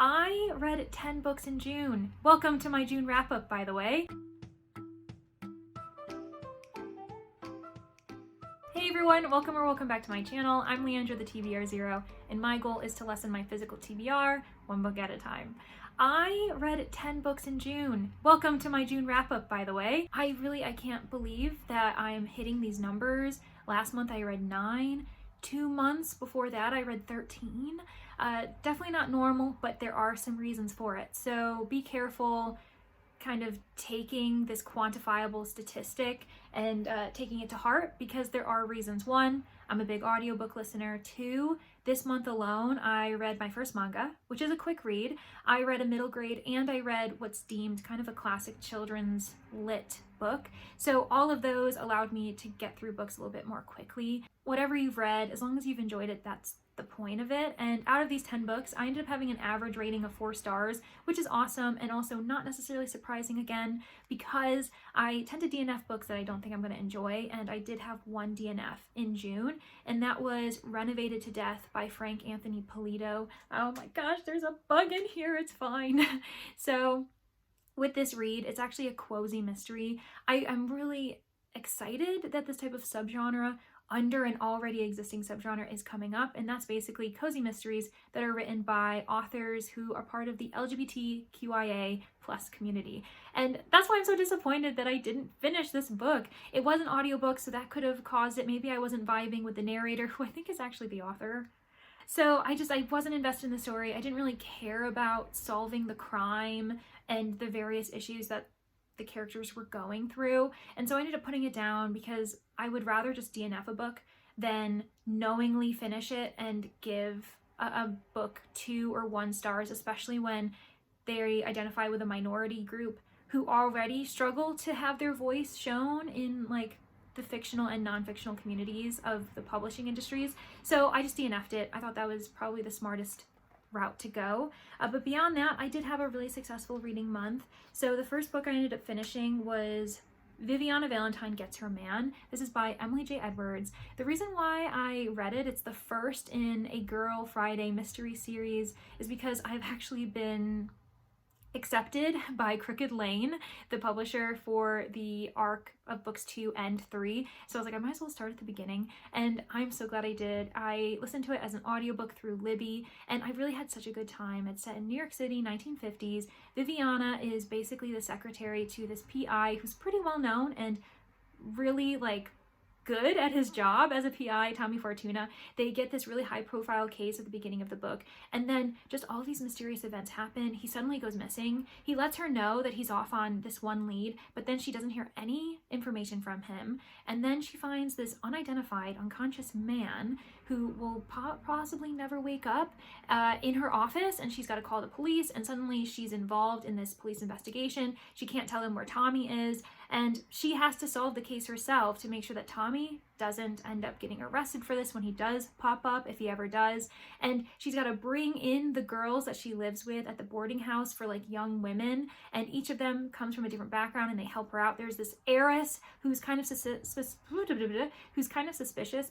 I read 10 books in June. Welcome to my June wrap-up, by the way. Hey everyone, welcome back to my channel. I'm Leandra the TBR0, and my goal is to lessen my physical TBR one book at a time. I read 10 books in June. Welcome to my June wrap-up, by the way. I can't believe that I'm hitting these numbers. Last month I read 9. 2 months before that I read 13. Definitely not normal, but there are some reasons for it. So be careful kind of taking this quantifiable statistic and taking it to heart, because there are reasons. One, I'm a big audiobook listener. Two, this month alone I read my first manga, which is a quick read. I read a middle grade, and I read what's deemed kind of a classic children's lit book. So all of those allowed me to get through books a little bit more quickly. Whatever you've read, as long as you've enjoyed it, that's the point of it. And out of these 10 books, I ended up having an average rating of 4 stars, which is awesome, and also not necessarily surprising again, because I tend to DNF books that I don't think I'm going to enjoy, and I did have one DNF in June, and that was Renovated to Death by Frank Anthony Polito. Oh my gosh, there's a bug in here, it's fine. So with this read, it's actually a cozy mystery. I'm really excited that this type of subgenre under an already existing subgenre is coming up, and that's basically cozy mysteries that are written by authors who are part of the LGBTQIA+ community. And that's why I'm so disappointed that I didn't finish this book. It was an audiobook, so that could have caused it. Maybe I wasn't vibing with the narrator, who I think is actually the author. So I wasn't invested in the story. I didn't really care about solving the crime and the various issues that the characters were going through, and so I ended up putting it down because I would rather just DNF a book than knowingly finish it and give a book 2 or 1 stars, especially when they identify with a minority group who already struggle to have their voice shown in like the fictional and non-fictional communities of the publishing industries. So I just DNF'd it. I thought that was probably the smartest route to go. But beyond that, I did have a really successful reading month. So the first book I ended up finishing was Viviana Valentine Gets Her Man. This is by Emily J. Edwards. The reason why I read it, it's the first in a Girl Friday mystery series, is because I've actually been accepted by Crooked Lane, the publisher for the arc of books 2 and 3. So I was like, I might as well start at the beginning, and I'm so glad I did. I listened to it as an audiobook through Libby, and I really had such a good time. It's set in New York City, 1950s. Viviana is basically the secretary to this PI who's pretty well known and really like good at his job as a PI, Tommy Fortuna. They get this really high profile case at the beginning of the book, and then just all these mysterious events happen. He suddenly goes missing. He lets her know that he's off on this one lead, but then she doesn't hear any information from him, and then she finds this unidentified unconscious man who will possibly never wake up in her office, and she's got to call the police, and suddenly she's involved in this police investigation. She can't tell him where Tommy is, and she has to solve the case herself to make sure that Tommy doesn't end up getting arrested for this when he does pop up, if he ever does. And she's got to bring in the girls that she lives with at the boarding house for like young women, and each of them comes from a different background and they help her out. There's this heiress who's kind of suspicious,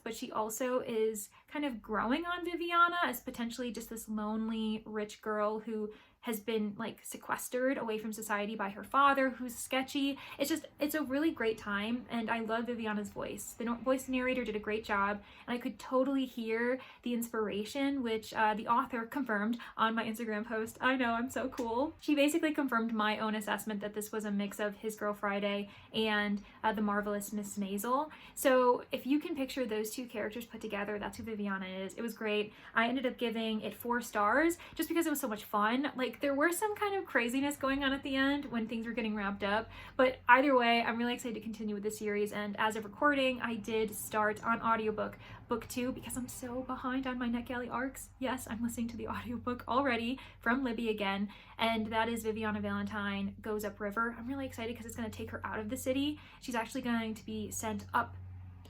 but she also is kind of growing on Viviana as potentially just this lonely rich girl who has been like sequestered away from society by her father, who's sketchy. It's a really great time, and I love Viviana's voice. The voice narrator did a great job, and I could totally hear the inspiration, which the author confirmed on my Instagram post. I know, I'm so cool. She basically confirmed my own assessment that this was a mix of His Girl Friday and The Marvelous Miss Maisel. So if you can picture those two characters put together, that's who Viviana is. It was great. I ended up giving it 4 stars just because it was so much fun. Like, there were some kind of craziness going on at the end when things were getting wrapped up, but either way, I'm really excited to continue with the series. And as of recording, I did start on audiobook book 2 because I'm so behind on my NetGalley arcs. Yes, I'm listening to the audiobook already from Libby again, and that is Viviana Valentine Goes Upriver. I'm really excited because it's going to take her out of the city. She's actually going to be sent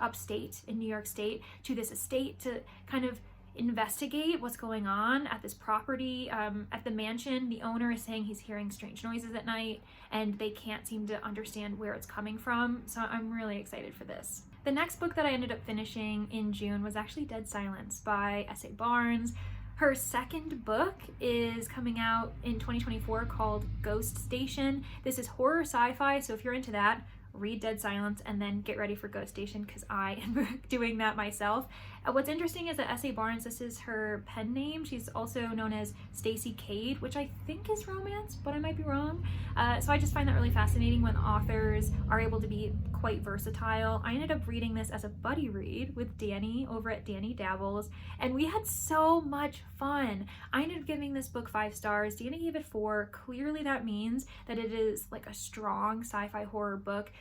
upstate in New York State to this estate to kind of investigate what's going on at this property. At the mansion, the owner is saying he's hearing strange noises at night, and they can't seem to understand where it's coming from. So I'm really excited for this. The next book that I ended up finishing in June was actually Dead Silence by S.A. Barnes. Her second book is coming out in 2024 called Ghost Station. This is horror sci-fi, so if you're into that, read Dead Silence and then get ready for Ghost Station, because I am doing that myself. What's interesting is that S.A. Barnes, this is her pen name. She's also known as Stacy Cade, which I think is romance, but I might be wrong. So I just find that really fascinating when authors are able to be quite versatile. I ended up reading this as a buddy read with Danny over at Danny Dabbles, and we had so much fun. I ended up giving this book 5 stars. Danny gave it 4. Clearly that means that it is like a strong sci-fi horror book.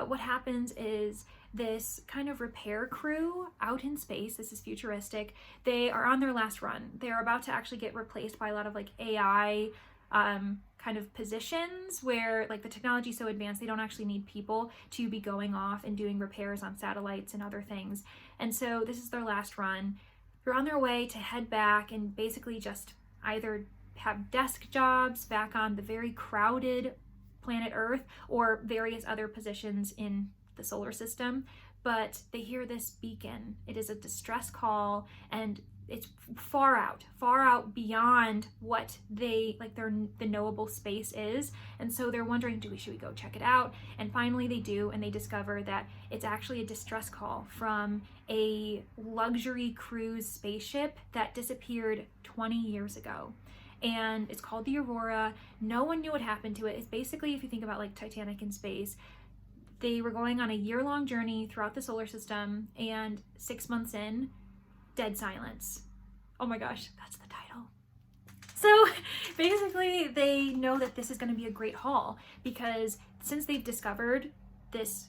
What happens is this kind of repair crew out in space, this is futuristic, they are on their last run. They're about to actually get replaced by a lot of like AI kind of positions where like the technology is so advanced they don't actually need people to be going off and doing repairs on satellites and other things. And so this is their last run. They're on their way to head back and basically just either have desk jobs back on the very crowded planet Earth or various other positions in the solar system. But they hear this beacon. It is a distress call, and it's far out beyond what they like the knowable space is. And so they're wondering, should we go check it out? And finally they do, and they discover that it's actually a distress call from a luxury cruise spaceship that disappeared 20 years ago. And it's called the Aurora. No one knew what happened to it. It's basically, if you think about like Titanic in space, they were going on a year-long journey throughout the solar system, and 6 months in, dead silence. Oh my gosh, that's the title. So basically they know that this is going to be a great haul, because since they've discovered this,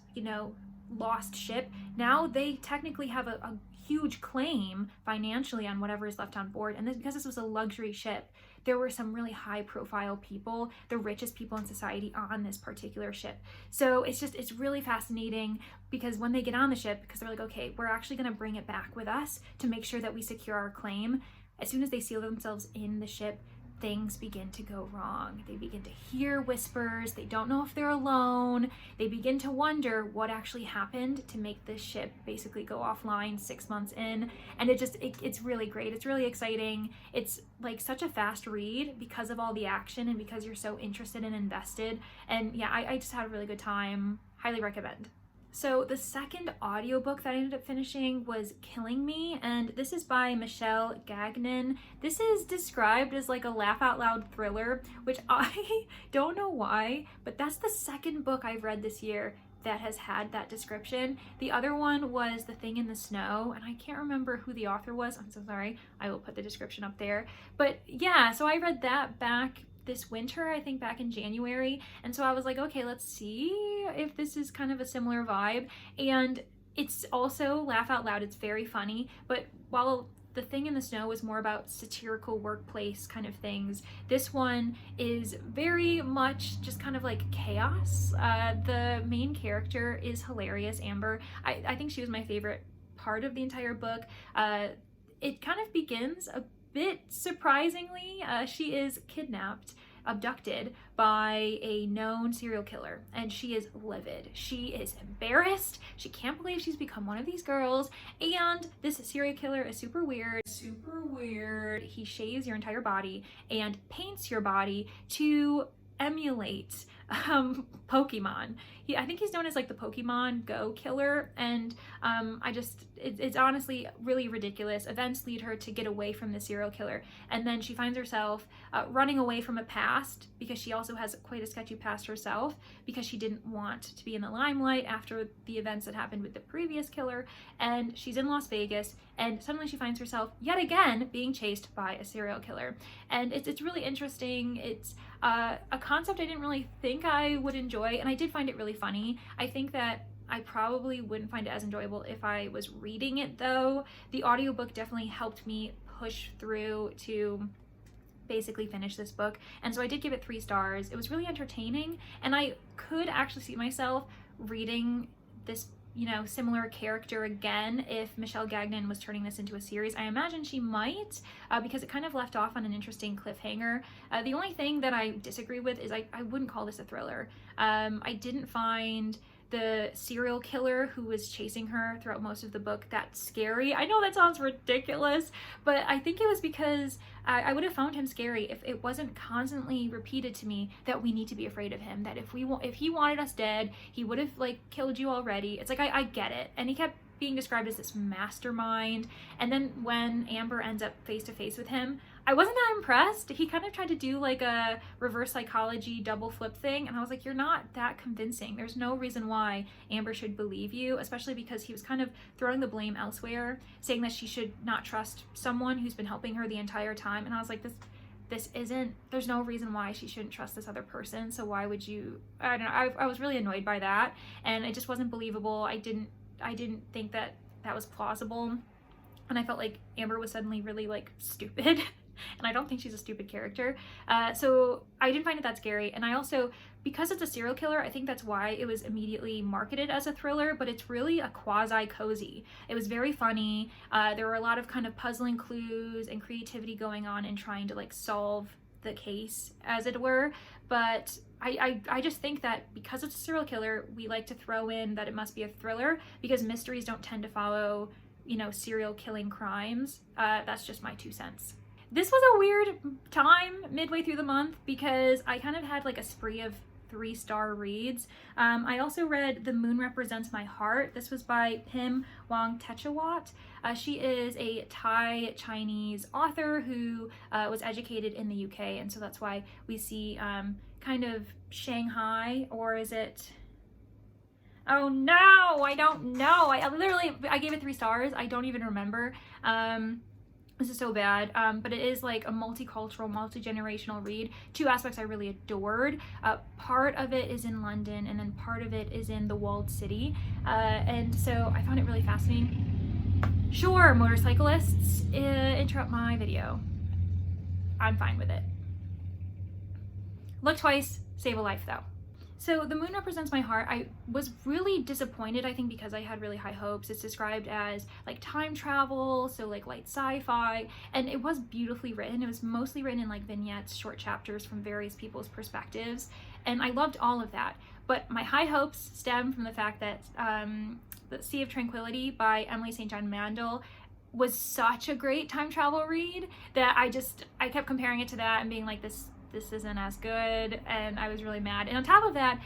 lost ship, now they technically have a huge claim financially on whatever is left on board. And because this was a luxury ship, there were some really high profile people, the richest people in society, on this particular ship. So it's really fascinating, because when they get on the ship, because they're like, okay, we're actually going to bring it back with us to make sure that we secure our claim. As soon as they seal themselves in the ship, things begin to go wrong. They begin to hear whispers. They don't know if they're alone. They begin to wonder what actually happened to make this ship basically go offline 6 months in. And it's really great. It's really exciting. It's like such a fast read because of all the action and because you're so interested and invested. And yeah, I just had a really good time. Highly recommend. So the second audiobook that I ended up finishing was Killing Me, and this is by Michelle Gagnon. This is described as like a laugh out loud thriller, which I don't know why, but that's the second book I've read this year that has had that description. The other one was The Thing in the Snow, and I can't remember who the author was. I'm so sorry. I will put the description up there. But yeah, so I read that back this winter, I think back in January, and so I was like, okay, let's see if this is kind of a similar vibe. And it's also laugh out loud. It's very funny, but while The Thing in the Snow was more about satirical workplace kind of things, this one is very much just kind of like chaos. The main character is hilarious, Amber. I think she was my favorite part of the entire book. It kind of begins a bit surprisingly. She is abducted by a known serial killer, and she is livid. She is embarrassed. She can't believe she's become one of these girls, and this serial killer is super weird. He shaves your entire body and paints your body to emulate Pokemon. I think he's known as like the Pokemon Go killer, and it's honestly really ridiculous. Events lead her to get away from the serial killer, and then she finds herself running away from a past, because she also has quite a sketchy past herself, because she didn't want to be in the limelight after the events that happened with the previous killer. And she's in Las Vegas, and suddenly she finds herself yet again being chased by a serial killer. And it's really interesting. It's a concept I didn't really think I would enjoy, and I did find it really funny. I think that I probably wouldn't find it as enjoyable if I was reading it, though. The audiobook definitely helped me push through to basically finish this book, and so I did give it 3 stars. It was really entertaining, and I could actually see myself reading this similar character again if Michelle Gagnon was turning this into a series. I imagine she might, because it kind of left off on an interesting cliffhanger. The only thing that I disagree with is I wouldn't call this a thriller. I didn't find the serial killer who was chasing her throughout most of the book that scary. I know that sounds ridiculous, but I think it was because I would have found him scary if it wasn't constantly repeated to me that we need to be afraid of him, that if he wanted us dead, he would have like killed you already. It's like, I get it. And he kept being described as this mastermind. And then when Amber ends up face to face with him, I wasn't that impressed. He kind of tried to do like a reverse psychology double flip thing, and I was like, you're not that convincing. There's no reason why Amber should believe you, especially because he was kind of throwing the blame elsewhere, saying that she should not trust someone who's been helping her the entire time. And I was like, this isn't, there's no reason why she shouldn't trust this other person, so why would you? I don't know. I was really annoyed by that, and it just wasn't believable. I didn't think that was plausible, and I felt like Amber was suddenly really like stupid. And I don't think she's a stupid character. So I didn't find it that scary. And I also, because it's a serial killer, I think that's why it was immediately marketed as a thriller, but it's really a quasi-cozy. It was very funny. There were a lot of kind of puzzling clues and creativity going on in trying to like solve the case, as it were. But I just think that because it's a serial killer, we like to throw in that it must be a thriller because mysteries don't tend to follow, you know, serial killing crimes. That's just my 2 cents. This was a weird time midway through the month because I kind of had like a spree of 3-star reads. I also read The Moon Represents My Heart. This was by Wangtechawat. She is a Thai Chinese author who was educated in the UK, and so that's why we see kind of Shanghai, or is it... Oh no, I don't know. I gave it 3 stars. I don't even remember. This is so bad, but it is like a multicultural, multi-generational read. 2 aspects I really adored. Part of it is in London, and then part of it is in the walled city, and so I found it really fascinating. Sure, motorcyclists interrupt my video. I'm fine with it. Look twice, save a life though. So The Moon Represents My Heart, I was really disappointed, I think, because I had really high hopes. It's described as like time travel, so like light sci-fi, and it was beautifully written. It was mostly written in like vignettes, short chapters from various people's perspectives, and I loved all of that. But my high hopes stem from the fact that The Sea of Tranquility by Emily St. John Mandel was such a great time travel read that I kept comparing it to that and being like, this isn't as good, and I was really mad. And on top of that,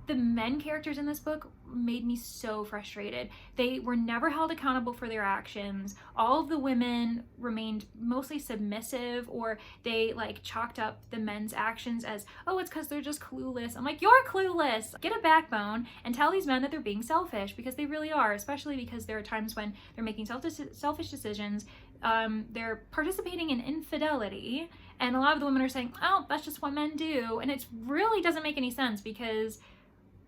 the men characters in this book made me so frustrated. They were never held accountable for their actions. All of the women remained mostly submissive, or they like chalked up the men's actions as, oh, it's because they're just clueless. I'm like, you're clueless. Get a backbone and tell these men that they're being selfish, because they really are, especially because there are times when they're making selfish decisions. They're participating in infidelity, and a lot of the women are saying, oh, that's just what men do. And it really doesn't make any sense, because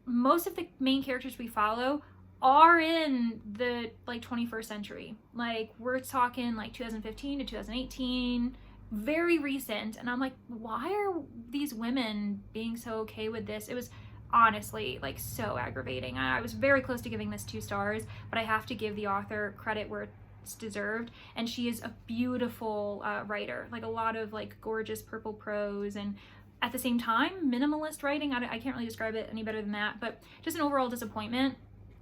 most of the main characters we follow are in the like 21st century. Like we're talking like 2015 to 2018, very recent. And I'm like, why are these women being so okay with this? It was honestly like so aggravating. I was very close to giving this 2 stars, but I have to give the author credit where it's deserved, and she is a beautiful writer, like a lot of like gorgeous purple prose, and at the same time minimalist writing. I can't really describe it any better than that, but just an overall disappointment,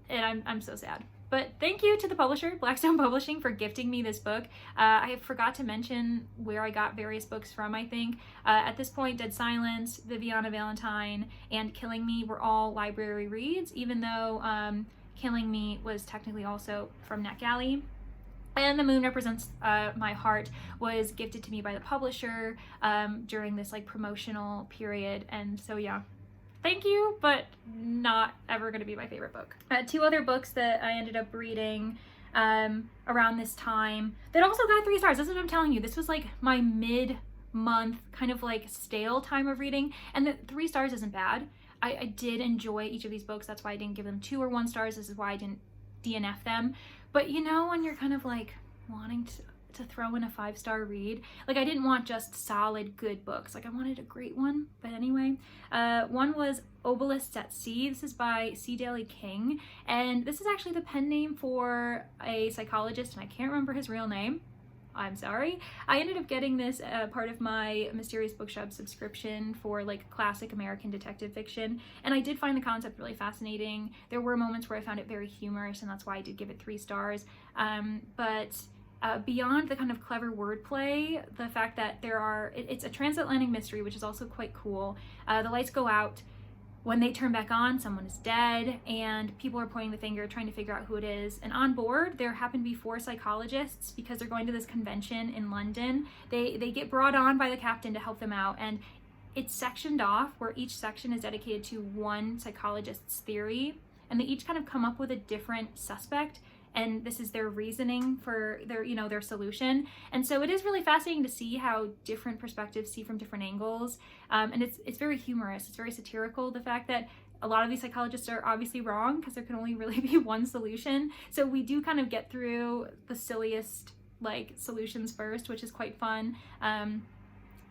and I'm so sad. But thank you to the publisher, Blackstone Publishing, for gifting me this book. I forgot to mention where I got various books from, I think. At this point, Dead Silence, Viviana, Valentine, and Killing Me were all library reads, even though Killing Me was technically also from NetGalley. And The Moon Represents My Heart was gifted to me by the publisher during this like promotional period. And so yeah, thank you, but not ever going to be my favorite book. 2 other books that I ended up reading around this time that also got 3 stars. That's what I'm telling you. This was like my mid-month kind of like stale time of reading, and the 3 stars isn't bad. I did enjoy each of these books. That's why I didn't give them 2 or 1 stars. This is why I didn't DNF them. But you know, when you're kind of like wanting to throw in a 5-star read, like I didn't want just solid good books, like I wanted a great one. But anyway, one was Obelists at Sea. This is by C. Daly King, and this is actually the pen name for a psychologist, and I can't remember his real name. I'm sorry. I ended up getting this part of my Mysterious Bookshop subscription for like classic American detective fiction, and I did find the concept really fascinating. There were moments where I found it very humorous, and that's why I did give it 3 stars. But beyond the kind of clever wordplay, the fact that it's a transatlantic mystery, which is also quite cool. The lights go out. When they turn back on, someone is dead, and people are pointing the finger, trying to figure out who it is. And on board, there happen to be 4 psychologists because they're going to this convention in London. They get brought on by the captain to help them out, and it's sectioned off where each section is dedicated to one psychologist's theory, and they each kind of come up with a different suspect, and this is their reasoning for their solution. And so it is really fascinating to see how different perspectives see from different angles, and it's very humorous, it's very satirical, the fact that a lot of these psychologists are obviously wrong because there can only really be one solution. So we do kind of get through the silliest like solutions first, which is quite fun.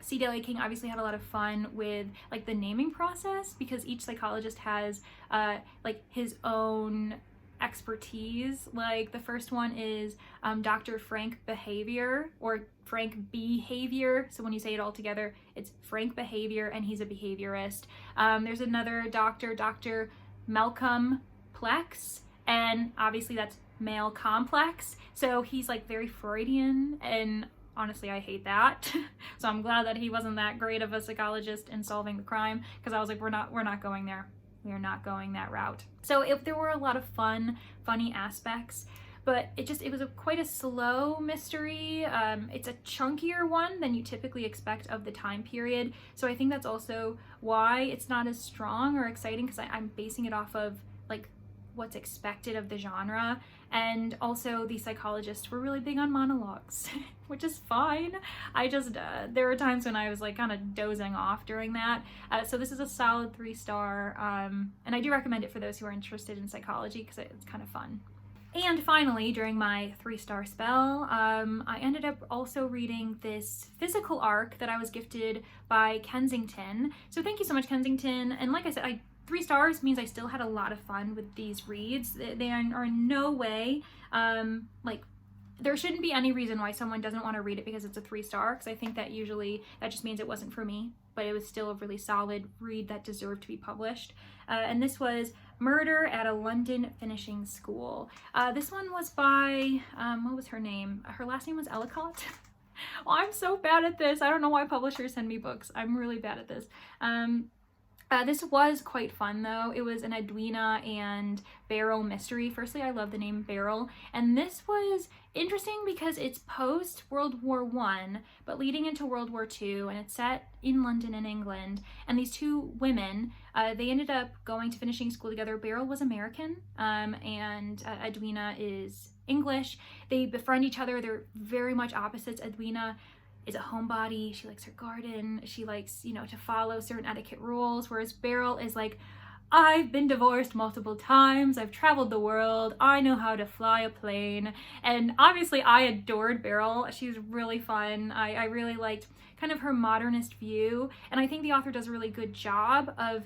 C. Daly King obviously had a lot of fun with like the naming process, because each psychologist has like his own expertise. Like the first one is Dr. Frank Behavior, or Frank Behavior. So when you say it all together, it's Frank Behavior, and he's a behaviorist. There's another doctor, Dr. Malcolm Plex, and obviously that's male complex. So he's like very Freudian, and honestly, I hate that. So I'm glad that he wasn't that great of a psychologist in solving the crime, because I was like, we're not going there. We are not going that route. So there were a lot of funny aspects, but it was quite a slow mystery. It's a chunkier one than you typically expect of the time period. So I think that's also why it's not as strong or exciting, because I'm basing it off of like what's expected of the genre. And also the psychologists were really big on monologues, which is fine. There were times when I was like kind of dozing off during that. So this is a solid 3-star, and I do recommend it for those who are interested in psychology, because it's kind of fun. And finally, during my 3-star spell, I ended up also reading this physical arc that I was gifted by Kensington. So thank you so much, Kensington. And like I said, 3 stars means I still had a lot of fun with these reads. They are in no way, like, there shouldn't be any reason why someone doesn't want to read it because it's a 3-star, because I think that just means it wasn't for me, but it was still a really solid read that deserved to be published. And this was Murder at a London Finishing School. This one was by, what was her name? Her last name was Ellicott. Oh, I'm so bad at this. I don't know why publishers send me books. I'm really bad at this. This was quite fun though. It was an Edwina and Beryl mystery. Firstly, I love the name Beryl, and this was interesting because it's post World War I, but leading into World War II, and it's set in London and England. And these 2 women, they ended up going to finishing school together. Beryl was American, and Edwina is English. They befriend each other. They're very much opposites. Edwina is a homebody. She likes her garden. She likes, to follow certain etiquette rules, whereas Beryl is like, I've been divorced multiple times. I've traveled the world. I know how to fly a plane. And obviously I adored Beryl. She's really fun. I really liked kind of her modernist view. And I think the author does a really good job of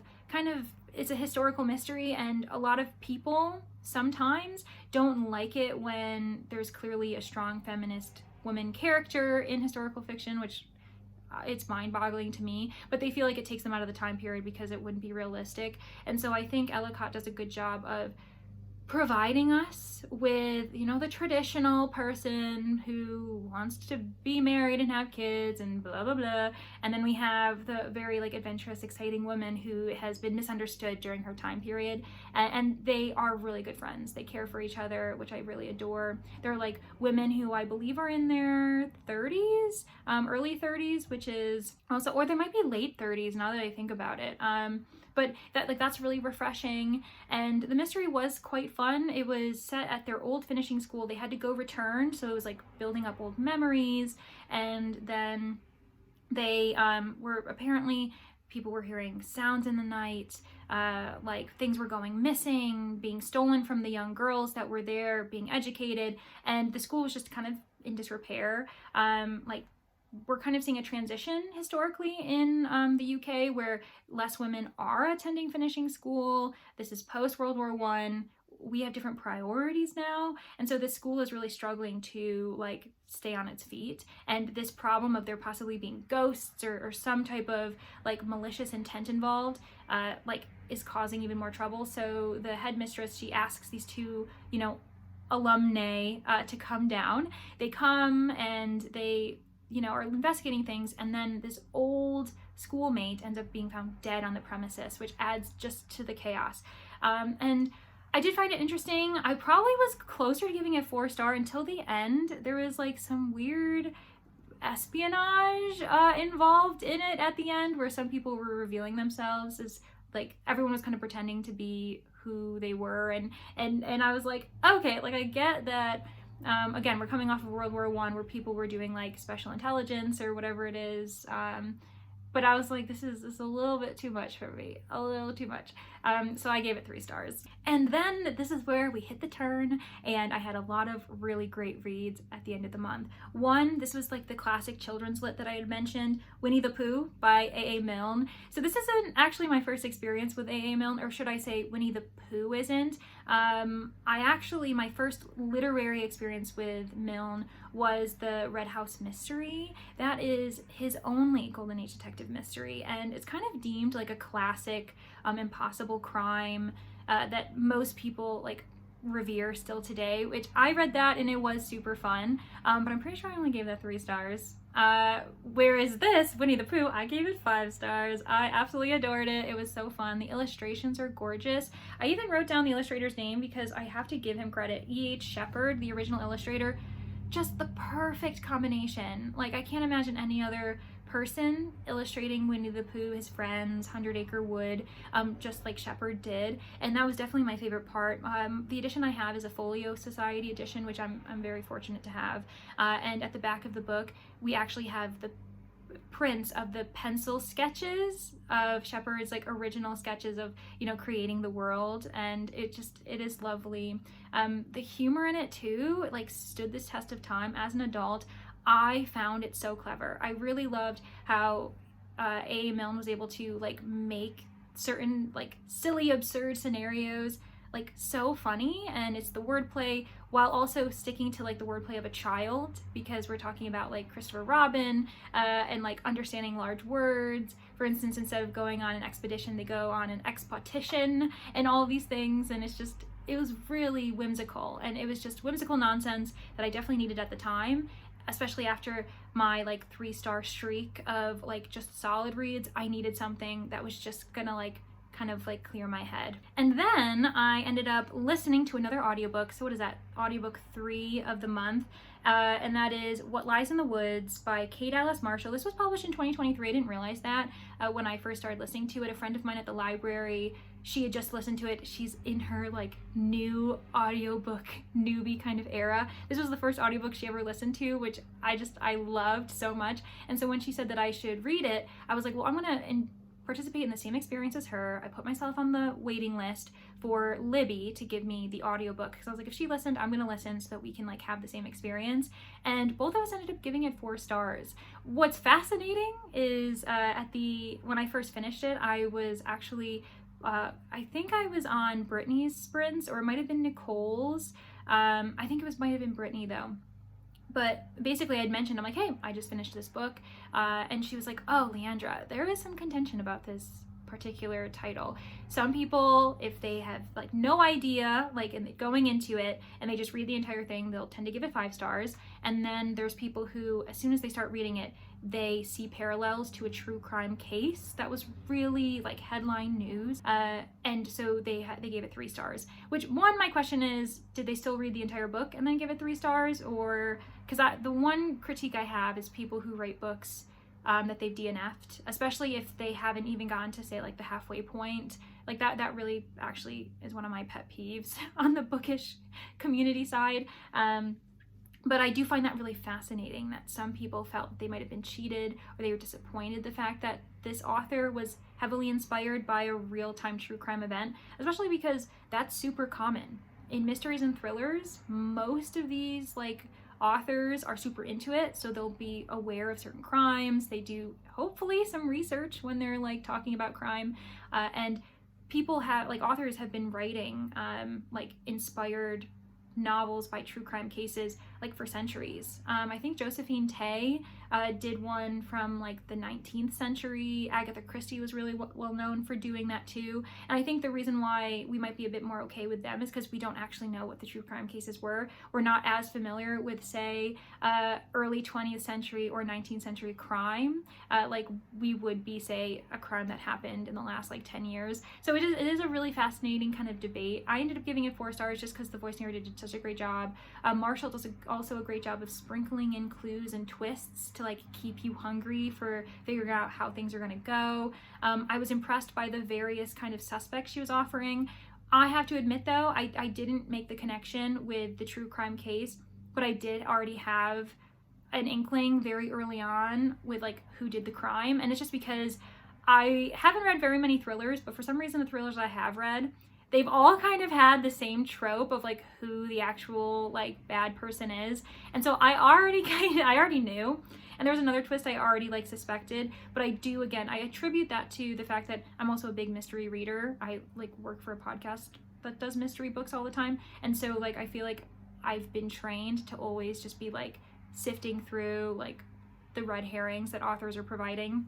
it's a historical mystery, and a lot of people sometimes don't like it when there's clearly a strong feminist woman character in historical fiction, which it's mind-boggling to me, but they feel like it takes them out of the time period because it wouldn't be realistic. And so I think Ellicott does a good job of providing us with, the traditional person who wants to be married and have kids and blah, blah, blah. And then we have the very adventurous, exciting woman who has been misunderstood during her time period. And they are really good friends. They care for each other, which I really adore. They're women who I believe are in their 30s, early 30s, which is also, or they might be late 30s now that I think about it. But that's really refreshing. And the mystery was quite fun. It was set at their old finishing school. They had to go return, so it was building up old memories. And then they people were hearing sounds in the night, things were going missing, being stolen from the young girls that were there, being educated, and the school was just kind of in disrepair. We're kind of seeing a transition historically in the UK where less women are attending finishing school. This is post World War I. we have different priorities now, and so this school is really struggling to like stay on its feet, and this problem of there possibly being ghosts or some type of like malicious intent involved like is causing even more trouble. So the headmistress, she asks these two, you know, alumni to come down. They come and they, you know, are investigating things, and then this old schoolmate ends up being found dead on the premises, which adds just to the chaos. And I did find it interesting. I probably was closer to giving it 4-star until the end. There was like some weird espionage involved in it at the end, where some people were revealing themselves as like everyone was kind of pretending to be who they were, and I was like, okay, like I get that. Again, we're coming off of World War I, where people were doing like special intelligence or whatever it is. But I was like, this is a little bit too much for me, a little too much. So I gave it 3 stars. And then this is where we hit the turn, and I had a lot of really great reads at the end of the month. One, this was like the classic children's lit that I had mentioned, Winnie-the-Pooh by AA Milne. So this isn't actually my first experience with AA Milne, or should I say Winnie-the-Pooh isn't. My first literary experience with Milne was the Red House Mystery. That is his only Golden Age detective mystery, and it's kind of deemed like a classic impossible crime that most people like revere still today, which I read that and it was super fun, but I'm pretty sure I only gave that 3 stars. Whereas this, Winnie-the-Pooh, I gave it 5 stars. I absolutely adored it. It was so fun. The illustrations are gorgeous. I even wrote down the illustrator's name because I have to give him credit. E.H. Shepard, the original illustrator, just the perfect combination. Like, I can't imagine any other person illustrating Winnie-the-Pooh, his friends, 100 Acre Wood, just like Shepard did, and that was definitely my favorite part. The edition I have is a Folio Society edition, which I'm very fortunate to have, and at the back of the book we actually have the prints of the pencil sketches of Shepard's like original sketches of, you know, creating the world, and it is lovely. The humor in it too, it like stood this test of time. As an adult, I found it so clever. I really loved how A.A. Milne was able to like make certain like silly, absurd scenarios like so funny, and it's the wordplay while also sticking to like the wordplay of a child, because we're talking about like Christopher Robin and like understanding large words. For instance, instead of going on an expedition, they go on an expedition and all of these things, and it was really whimsical, and it was just whimsical nonsense that I definitely needed at the time. Especially after my like 3-star streak of like just solid reads, I needed something that was just gonna like kind of like clear my head. And then I ended up listening to another audiobook. So what is that? Audiobook 3 of the month. And that is What Lies in the Woods by Kate Alice Marshall. This was published in 2023. I didn't realize that when I first started listening to it. A friend of mine at the library, she had just listened to it. She's in her like new audiobook newbie kind of era. This was the first audiobook she ever listened to, which I loved so much. And so when she said that I should read it, I was like, well, I'm gonna participate in the same experience as her. I put myself on the waiting list for Libby to give me the audiobook, because I was like, if she listened, I'm gonna listen so that we can like have the same experience. And both of us ended up giving it 4 stars. What's fascinating is when I first finished it, I was actually I think I was on Brittany's sprints, or it might have been Nicole's. I think might have been Brittany though. But basically I'd mentioned, I'm like, hey, I just finished this book. And she was like, oh, Leandra, there is some contention about this particular title. Some people, if they have like no idea, like going into it, and they just read the entire thing, they'll tend to give it 5 stars. And then there's people who, as soon as they start reading it, they see parallels to a true crime case that was really like headline news, and so they gave it 3 stars. Which, one, my question is, did they still read the entire book and then give it 3 stars? Or, because the one critique I have is people who write books that they've DNF'd, especially if they haven't even gotten to say like the halfway point. Like that really actually is one of my pet peeves on the bookish community side. But I do find that really fascinating, that some people felt they might have been cheated, or they were disappointed the fact that this author was heavily inspired by a real-time true crime event, especially because that's super common. In mysteries and thrillers, most of these like authors are super into it, so they'll be aware of certain crimes. They do hopefully some research when they're like talking about crime, and people have, like, authors have been writing like inspired novels by true crime cases like for centuries. I think Josephine Tay did one from like the 19th century. Agatha Christie was really well known for doing that too. And I think the reason why we might be a bit more okay with them is because we don't actually know what the true crime cases were. We're not as familiar with, say, early 20th century or 19th century crime like we would be, say, a crime that happened in the last like 10 years. So it is a really fascinating kind of debate. I ended up giving it 4 stars just because the voice narrator did such a great job. Marshall does also a great job of sprinkling in clues and twists to like keep you hungry for figuring out how things are going to go. I was impressed by the various kind of suspects she was offering. I have to admit though, I didn't make the connection with the true crime case, but I did already have an inkling very early on with like who did the crime. And it's just because I haven't read very many thrillers, but for some reason the thrillers I have read, they've all kind of had the same trope of like who the actual like bad person is. And so I already knew. And there was another twist I already like suspected, but I attribute that to the fact that I'm also a big mystery reader. I like work for a podcast that does mystery books all the time. And so like I feel like I've been trained to always just be like sifting through like the red herrings that authors are providing.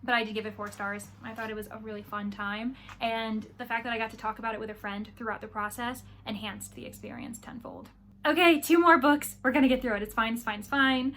But I did give it 4 stars. I thought it was a really fun time, and the fact that I got to talk about it with a friend throughout the process enhanced the experience tenfold. Okay, 2 more books. We're gonna get through it. It's fine, it's fine, it's fine.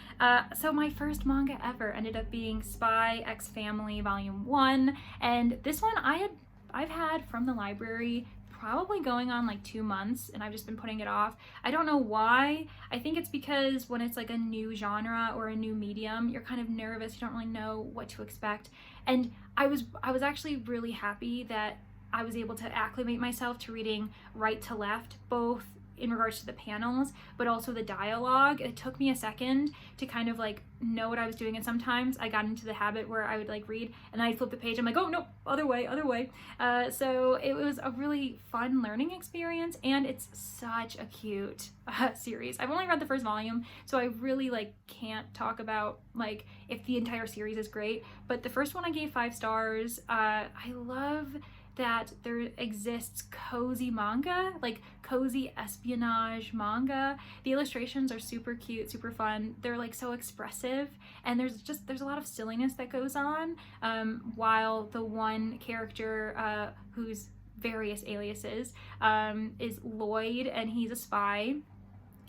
So my first manga ever ended up being SpyXFamily Volume 1, and this one I've had from the library probably going on like 2 months, and I've just been putting it off. I don't know why. I think it's because when it's like a new genre or a new medium, you're kind of nervous. You don't really know what to expect. And I was actually really happy that I was able to acclimate myself to reading right to left, both in regards to the panels, but also the dialogue. It took me a second to kind of like know what I was doing, and sometimes I got into the habit where I would like read and I'd flip the page, I'm like, oh no, other way. So it was a really fun learning experience, and it's such a cute series. I've only read the first volume, so I really like can't talk about like if the entire series is great, but the first one I gave 5 stars. I love that there exists cozy manga, like cozy espionage manga. The illustrations are super cute, super fun. They're like so expressive, and there's a lot of silliness that goes on, while the one character whose various aliases is Lloyd, and he's a spy.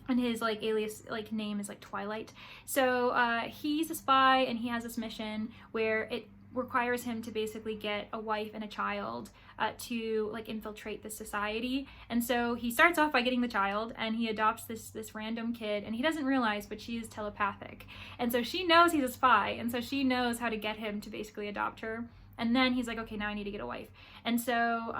And his like alias like name is like Twilight. So he's a spy, and he has this mission where it requires him to basically get a wife and a child to like infiltrate the society. And so he starts off by getting the child, and he adopts this random kid, and he doesn't realize, but she is telepathic. And so she knows he's a spy, and so she knows how to get him to basically adopt her. And then he's like, okay, now I need to get a wife. And so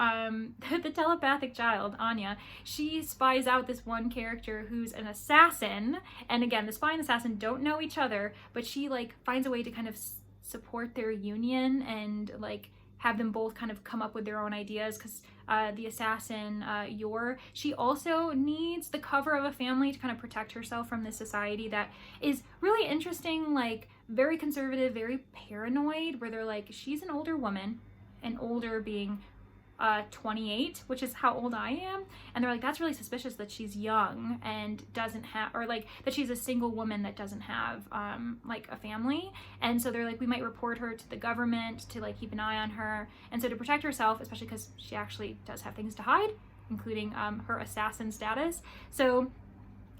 the telepathic child, Anya, she spies out this one character who's an assassin. And again, the spy and assassin don't know each other, but she like finds a way to kind of support their union and like have them both kind of come up with their own ideas, because the assassin, Yor, she also needs the cover of a family to kind of protect herself from this society that is really interesting, like very conservative, very paranoid, where they're like, she's an older woman, and older being 28, which is how old I am, and they're like, that's really suspicious that she's young and doesn't have, or like that she's a single woman that doesn't have like a family. And so they're like, we might report her to the government to like keep an eye on her. And so to protect herself, especially because she actually does have things to hide, including her assassin status. So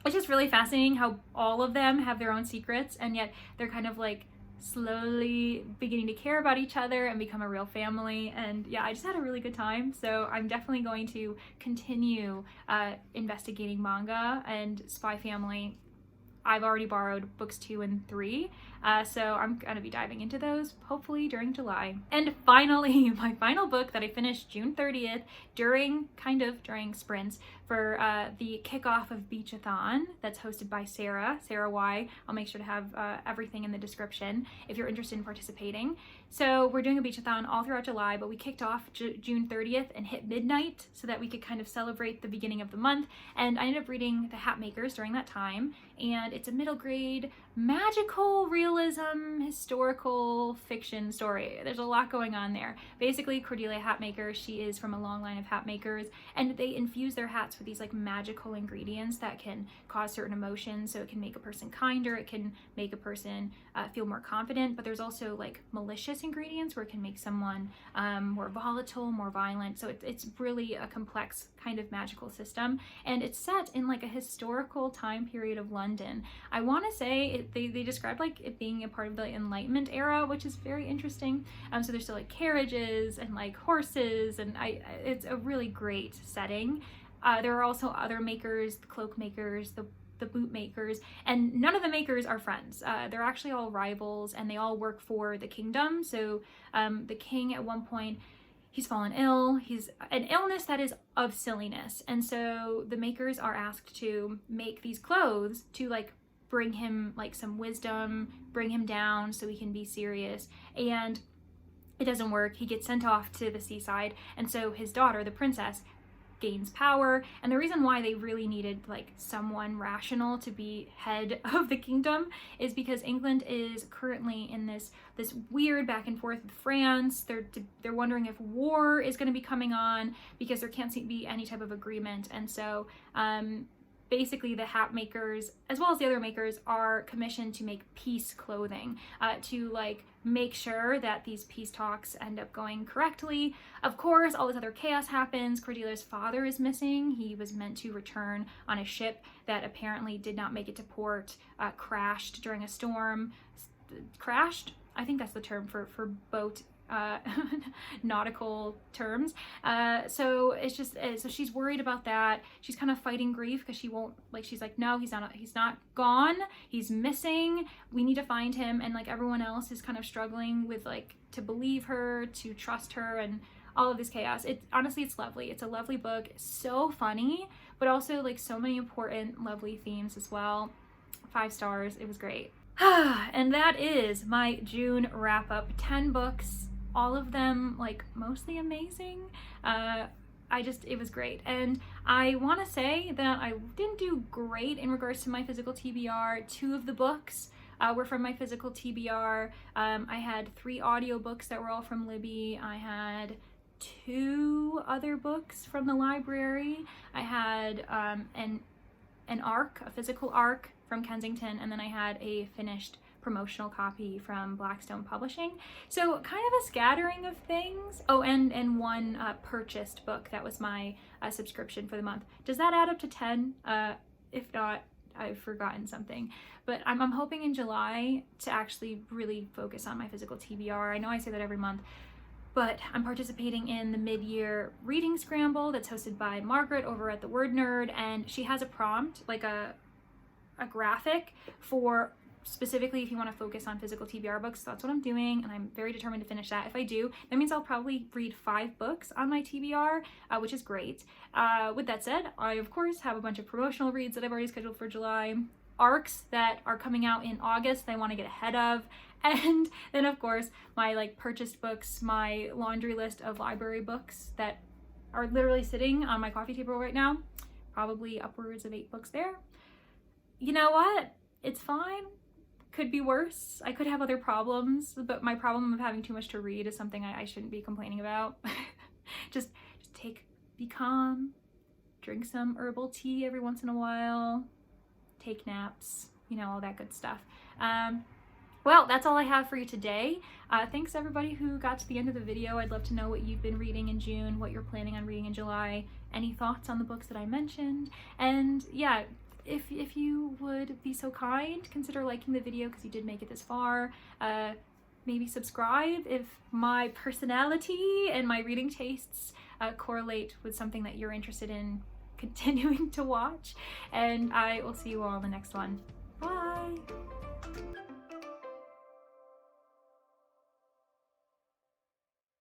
it's just really fascinating how all of them have their own secrets, and yet they're kind of like slowly beginning to care about each other and become a real family. And yeah, I just had a really good time. So I'm definitely going to continue investigating manga and SpyXFamily. I've already borrowed books 2 and 3, so I'm gonna be diving into those hopefully during July. And finally, my final book that I finished June 30th during sprints for the kickoff of Beachathon that's hosted by Sarah Y. I'll make sure to have everything in the description if you're interested in participating. So we're doing a Beachathon all throughout July, but we kicked off June 30th and hit midnight so that we could kind of celebrate the beginning of the month. And I ended up reading the Hatmakers during that time, and it's a middle grade magical realism, historical fiction story. There's a lot going on there. Basically, Cordelia Hatmaker, she is from a long line of hatmakers, and they infuse their hats with these like magical ingredients that can cause certain emotions. So it can make a person kinder, it can make a person feel more confident, but there's also like malicious ingredients where it can make someone more volatile, more violent. So it's really a complex kind of magical system, and it's set in like a historical time period of London. I want to say they described like it being a part of the Enlightenment era, which is very interesting. So there's still like carriages and like horses, and it's a really great setting. There are also other makers, the cloak makers, the boot makers, and none of the makers are friends. They're actually all rivals, and they all work for the kingdom. So the king at one point, he's fallen ill. He's an illness that is of silliness. And so the makers are asked to make these clothes to like bring him like some wisdom, bring him down so he can be serious. And it doesn't work. He gets sent off to the seaside. And so his daughter, the princess, gains power. And the reason why they really needed like someone rational to be head of the kingdom is because England is currently in this weird back and forth with France. They're wondering if war is going to be coming on because there can't seem to be any type of agreement. And so basically the hat makers, as well as the other makers, are commissioned to make peace clothing, to like make sure that these peace talks end up going correctly. Of course, all this other chaos happens. Cordelia's father is missing. He was meant to return on a ship that apparently did not make it to port, crashed during a storm. Crashed? I think that's the term for boat nautical terms. So it's just, so she's worried about that. She's kind of fighting grief because she won't, like, she's like, no, he's not gone. He's missing. We need to find him. And like everyone else is kind of struggling with like to believe her, to trust her, and all of this chaos. Honestly, it's lovely. It's a lovely book. So funny, but also like so many important, lovely themes as well. 5 stars. It was great. And that is my June wrap up. 10 books. All of them like mostly amazing. It was great. And I want to say that I didn't do great in regards to my physical TBR. 2 of the books were from my physical TBR. I had 3 audiobooks that were all from Libby. I had 2 other books from the library. I had an ARC, a physical ARC from Kensington, and then I had a finished promotional copy from Blackstone Publishing. So kind of a scattering of things. Oh, and 1 purchased book that was my subscription for the month. Does that add up to 10? If not, I've forgotten something. But I'm hoping in July to actually really focus on my physical TBR. I know I say that every month, but I'm participating in the mid-year reading scramble that's hosted by Margaret over at The Word Nerd, and she has a prompt, like a graphic for specifically if you want to focus on physical TBR books. So that's what I'm doing, and I'm very determined to finish that. If I do, that means I'll probably read 5 books on my TBR, which is great. With that said, I of course have a bunch of promotional reads that I've already scheduled for July, ARCs that are coming out in August that I want to get ahead of, and then of course my like purchased books, my laundry list of library books that are literally sitting on my coffee table right now. Probably upwards of 8 books there. You know what? It's fine. Could be worse. I could have other problems, but my problem of having too much to read is something I shouldn't be complaining about. just be calm, drink some herbal tea every once in a while, take naps, you know, all that good stuff. Well, that's all I have for you today. Thanks everybody who got to the end of the video. I'd love to know what you've been reading in June, what you're planning on reading in July, any thoughts on the books that I mentioned, and yeah, if you would be so kind, consider liking the video because you did make it this far. Maybe subscribe if my personality and my reading tastes correlate with something that you're interested in continuing to watch. And I will see you all in the next one. Bye!